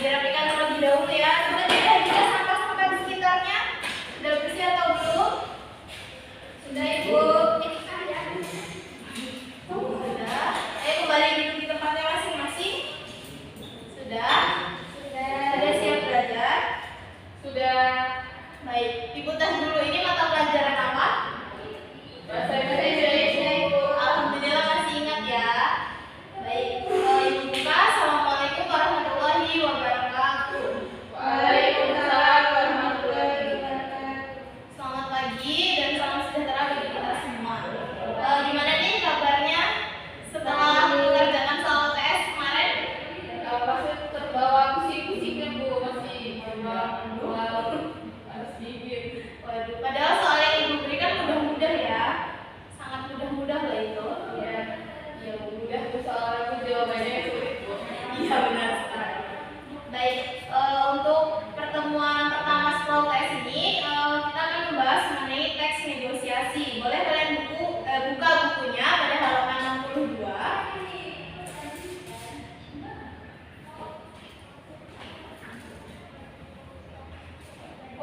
dirapikan terlebih dahulu ya. Sudah tidak jika sampah-sampah di sekitarnya sudah bersih atau belum? Sudah Ibu? Sudah. Ayo kembali duduk di tempatnya masing-masing. Sudah? Sudah siap belajar? Sudah. Baik, Ibu tes dulu, ini mata pelajaran apa? Bahasa Indonesia Ibu. Alhamdulillah masih ingat ya. Baik, Ibu buka. Assalamualaikum warahmatullahi wabarakatuh. Waalaikumsalam warahmatullahi wabarakatuh. Selamat pagi dan salam sejahtera bagi kita semua. Gimana nih kabarnya setelah mengerjakan soal UTS kemarin? Masih terbawa pusing-pusingnya Bu, masih terbawa sedikit. Waduh, padahal soal yang Ibu berikan mudah-mudah ya. Sangat mudah-mudah lah itu. Ya, mudah Bu, soalnya jawabannya sulit Bu. Iya benar sekali. Baik, untuk pertemuan pertama setelah UTS ini kita akan membahas mengenai teks negosiasi. Boleh kalian buka bukunya pada halaman 62.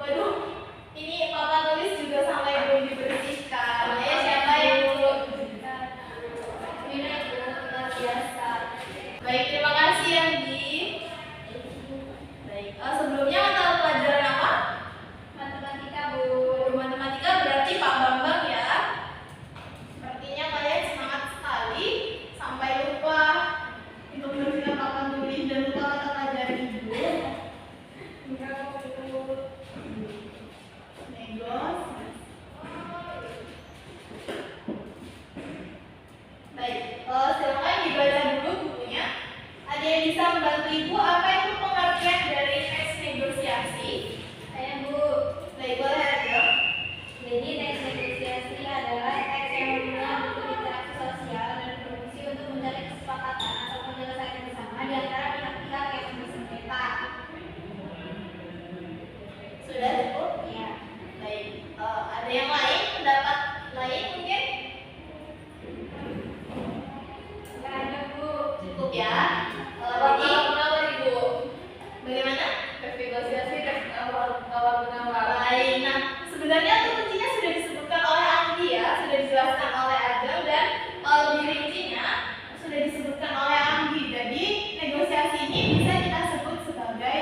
Waduh, ini papa tulis juga sampai belum dibersihkan. Ya siapa yang dulu? Ini luar biasa. Baik, terima kasih Andi. Baik, sebelumnya mata pelajaran apa? Matematika Bu. Matematika berarti Pak Bambang ya. Sepertinya kalian semangat sekali sampai lupa untuk bersihkan papan tulis dan lupa mata pelajaran Ibu. Baik, silakan dibaca dulu bukunya. Ada yang bisa membantu Ibu apa itu pengertian dari teks negosiasi? Saya Bu. Baik, boleh aja. Jadi teks negosiasi adalah teks yang memulai bentuk interaksi sosial dan berfungsi untuk mencari kesepakatan atau penyelesaian bersama di antara pihak-pihak yang bersengketa. Sudah cukup? Ya. Baik, ada yang lain? Pendapat lain mungkin? Nggak ada Bu. Cukup ya. Jadi, Awal-awal Ibu. bagaimana? Teks negosiasi, teks awal-awal. Baik, nah sebenarnya untuk kuncinya sudah disebutkan oleh Andi ya, sudah dijelaskan oleh Ajeng dan lebih rincinya sudah disebutkan oleh Andi. Jadi negosiasi ini bisa kita sebut sebagai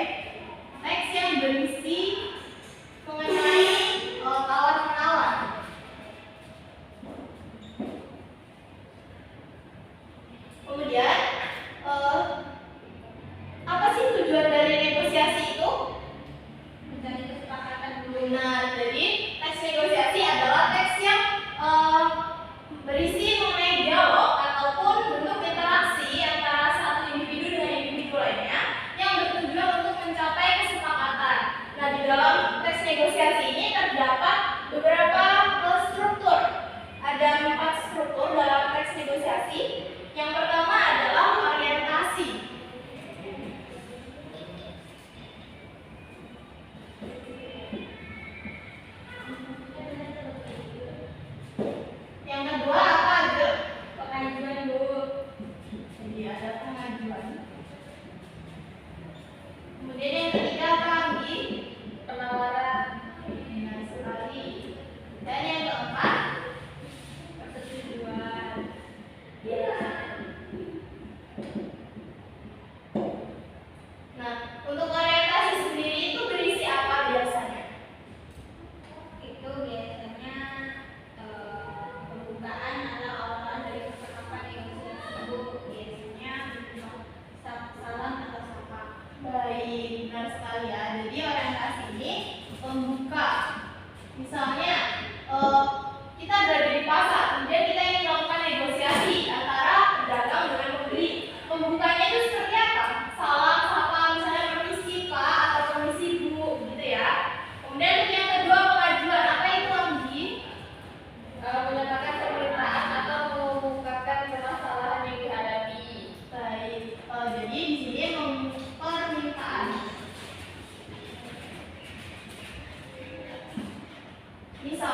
teks yang berisi mengenai tawar-menawar. Kemudian apa sih tujuan dari negosiasi itu? Mencari kesepakatan dulu. Benar, jadi teks negosiasi adalah teks yang berisi mengenai dialog ataupun bentuk interaksi antara satu individu dengan individu lainnya yang bertujuan untuk mencapai kesepakatan. Nah, di dalam teks negosiasi ini terdapat beberapa struktur. Ada 4 struktur dalam teks negosiasi. Yang pertama adalah orientasi. Yang kedua apa aja? Pengajuan Bu. Jadi ada pengajuan. Kemudian yang ketiga apa Anggi? Penawaran. Benar sekali. Dan yang keempat Persetujuan. nah, untuk orientasi sendiri itu berisi apa biasanya? Itu biasanya pembukaan atau awal dari percakapan negosiasi tersebut, biasanya salam atau sapa. Baik, benar sekali ya. Jadi orientasi ini membuka. Misalnya kita berada di pasar, kemudian kita ingin melakukan negosiasi antara pedagang dengan pembeli. Pembukanya itu seperti apa? Salam, sapa, misalnya permisi Pak atau permisi Bu, gitu ya. Kemudian untuk yang kedua pengajuan, apa itu Anggi? Menyatakan permintaan atau mengungkapkan permasalahan yang dihadapi. Baik, jadi di sini permintaan. Misal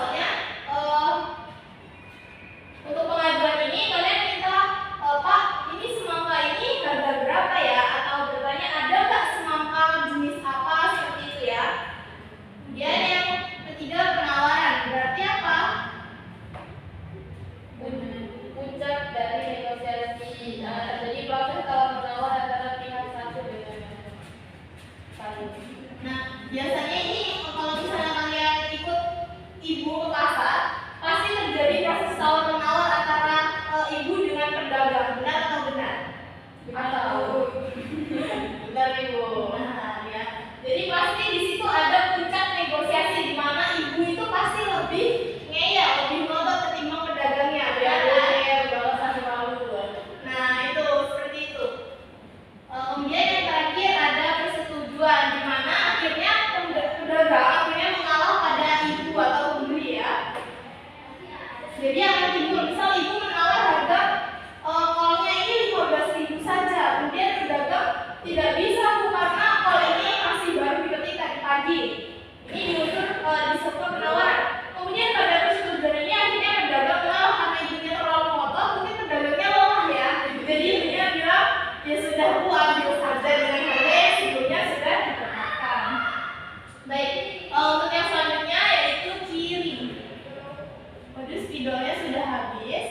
Nah, biasanya ini kalau misalnya kalian ikut ibu ke pasar, pasti terjadi proses tawar menawar antara ibu dengan pedagang, benar atau benar? Atau Benar ibu. Nah, ya. Jadi pasti di situ ada puncak negosiasi di mana ibu itu pasti lebih ngeyel, lebih ngotot ketimbang pedagangnya. ya Benar? dia balas sama malu. Nah, itu seperti itu. Kemudian yang terakhir ada persetujuan di mana akhirnya pedagang akhirnya mengalah pada ibu atau pembeli ya. Jadi akan timbul misal ibu menawar harga kolnya ini 15.000 saja, kemudian pedagang tidak bisa Bu, karena kol ini masih baru diketik tadi pagi. Ini diukur disebut penawaran. Kemudian pada persetujuan ini akhirnya pedagang mengalah karena ibunya terlalu ngotot, mungkin pedagangnya lelah ya. Jadi ibunya bilang ya sudah Bu, ambil saja dengan harga yang sebelumnya sudah ditetapkan. Baik, untuk yang selanjutnya yaitu ciri. Waduh, spidolnya sudah habis.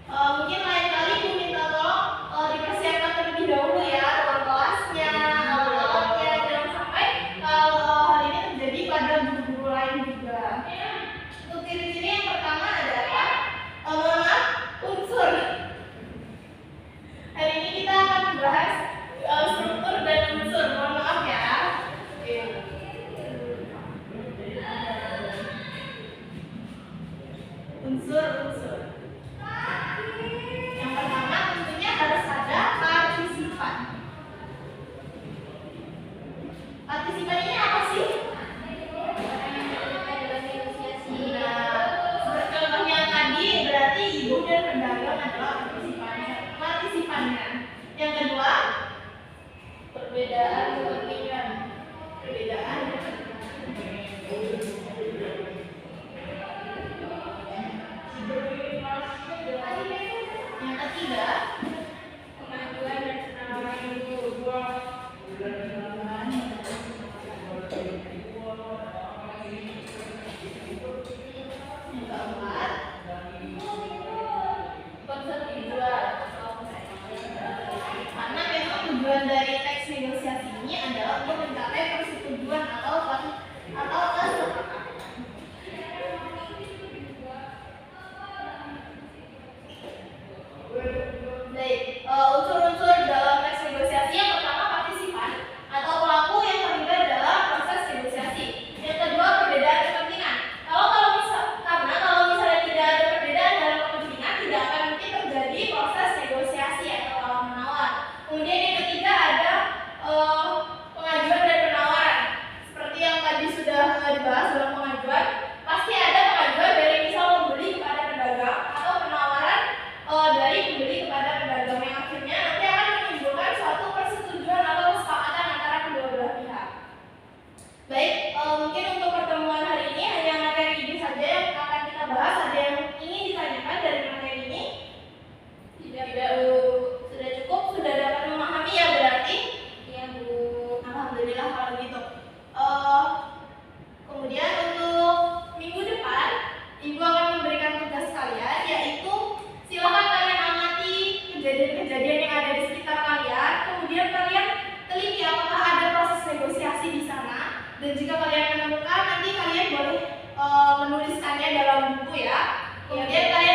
Mungkin lain kali Bu minta tolong dipersiapkan terlebih dahulu ya ruang kelasnya, alat-alatnya, jangan sampai kalau hal ini terjadi pada guru-guru lain juga. Untuk ciri-ciri yang pertama adalah unsur. Hari ini kita akan membahas struktur dan unsur. Mohon maaf ya. Oke. Unsur-unsur. Yang pertama tentunya harus ada partisipan. Partisipan ini apa sih? Nah, seperti contohnya tadi berarti ibu dan pedagang adalah partisipannya. Yang kedua, Perbedaan kepentingan. perbedaan. Yang ketiga, Pengajuan dan penawaran ibu. yang keempat, Persetujuan. karena memang tujuan dari teks negosiasi ini adalah untuk mencapai persetujuan atau kesepakatan. Baik, unsur-unsur dalam teks negosiasi yang pertama partisipan atau pelaku yang terlibat dalam proses negosiasi. Yang kedua perbedaan kepentingan. Kalau misalnya tidak ada perbedaan dalam kepentingan, tidak akan mungkin terjadi proses negosiasi atau tawar menawar. Kemudian yang ketiga ada pengajuan dan penawaran. Seperti yang tadi sudah dibahas dalam pengajuan, pasti ada pengajuan dari misal pembeli kepada pedagang atau penawaran dari pembeli kepada pedagang yang akhirnya nanti akan menimbulkan suatu persetujuan atau kesepakatan antara kedua belah pihak. Baik, mungkin untuk pertemuan hari ini hanya materi ini saja yang akan kita bahas. Ada yang ingin ditanyakan dari materi ini? Tidak, Bu. Sudah cukup, sudah dapat memahami ya berarti? Iya Bu. Alhamdulillah kalau gitu. Kemudian untuk minggu depan, Ibu akan memberikan tugas kalian, yaitu silakan kalian amati kejadian-kejadian yang ada di sekitar kalian. Kemudian kalian teliti apakah ada proses negosiasi di sana. Dan jika kalian menemukan, nanti kalian boleh menuliskannya dalam buku ya. Kemudian kalian